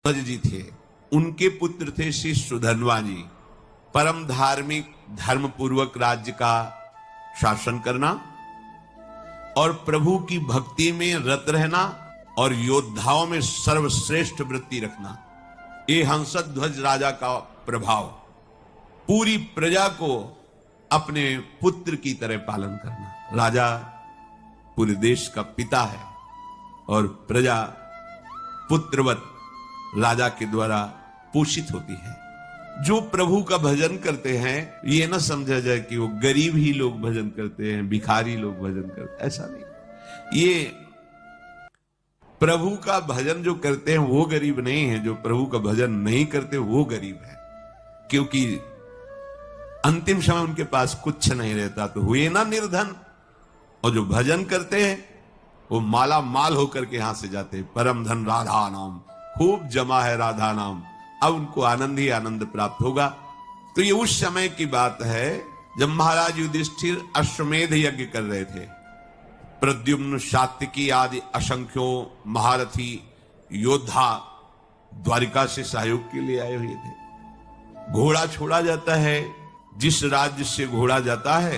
जी थे, उनके पुत्र थे श्री सुधन्वा जी। परम धार्मिक, धर्म पूर्वक राज्य का शासन करना और प्रभु की भक्ति में रत रहना और योद्धाओं में सर्वश्रेष्ठ वृत्ति रखना, ये हंसध्वज राजा का प्रभाव। पूरी प्रजा को अपने पुत्र की तरह पालन करना। राजा पूरे देश का पिता है और प्रजा पुत्रवत राजा के द्वारा पोषित होती है। जो प्रभु का भजन करते हैं, ये ना समझा जाए कि वो गरीब ही लोग भजन करते हैं, भिखारी लोग भजन करते हैं, ऐसा नहीं। ये प्रभु का भजन जो करते हैं वो गरीब नहीं है, जो प्रभु का भजन नहीं करते वो गरीब है, क्योंकि अंतिम समय उनके पास कुछ नहीं रहता तो हुए ना निर्धन। और जो भजन करते हैं वो माला माल होकर के यहां से जाते हैं। परम धन राधा नाम, खूब जमा है राधा नाम, अब उनको आनंद ही आनंद प्राप्त होगा। तो ये उस समय की बात है जब महाराज युधिष्ठिर अश्वमेध यज्ञ कर रहे थे। प्रद्युम्न, सात्विकी आदि असंख्यों महारथी योद्धा द्वारिका से सहयोग के लिए आए हुए थे। घोड़ा छोड़ा जाता है, जिस राज्य से घोड़ा जाता है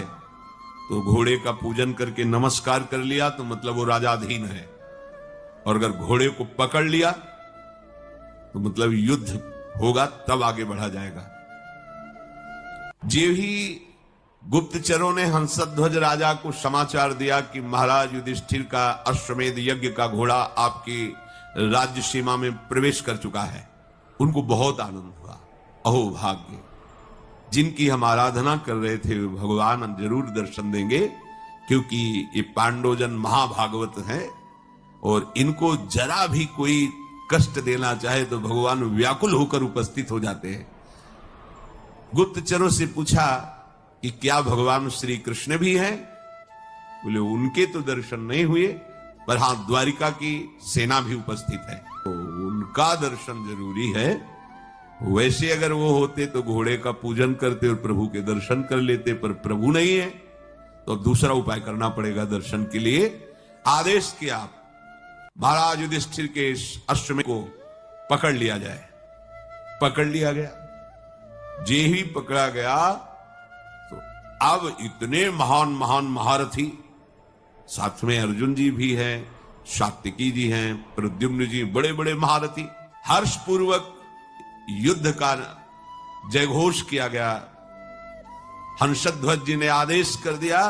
तो घोड़े का पूजन करके नमस्कार कर लिया तो मतलब वो राजाधीन है, और अगर घोड़े को पकड़ लिया तो मतलब युद्ध होगा, तब आगे बढ़ा जाएगा। जे ही गुप्तचरों ने हंसध्वज राजा को समाचार दिया कि महाराज युधिष्ठिर का अश्वमेध यज्ञ का घोड़ा आपकी राज्य सीमा में प्रवेश कर चुका है, उनको बहुत आनंद हुआ। अहो भाग्य, जिनकी हम आराधना कर रहे थे भगवान जरूर दर्शन देंगे, क्योंकि ये पांडवजन महाभागवत हैं और इनको जरा भी कोई कष्ट देना चाहे तो भगवान व्याकुल होकर उपस्थित हो जाते हैं। गुप्तचरों से पूछा कि क्या भगवान श्री कृष्ण भी हैं? बोले उनके तो दर्शन नहीं हुए, पर हां द्वारिका की सेना भी उपस्थित है, तो उनका दर्शन जरूरी है। वैसे अगर वो होते तो घोड़े का पूजन करते और प्रभु के दर्शन कर लेते, पर प्रभु नहीं है तो दूसरा उपाय करना पड़ेगा दर्शन के लिए। आदेश किया महाराज युधिष्ठिर के अश्वमेध को पकड़ लिया जाए। पकड़ लिया गया। जे ही पकड़ा गया तो अब इतने महान महान महारथी, साथ में अर्जुन जी भी हैं, सात्विकी जी हैं, प्रद्युम्न जी, बड़े बड़े महारथी, हर्षपूर्वक युद्ध का जयघोष किया गया। हंसध्वज जी ने आदेश कर दिया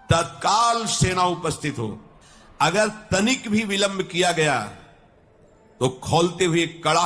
तत्काल सेना उपस्थित हो। अगर तनिक भी विलंब किया गया तो खोलते हुए कड़ा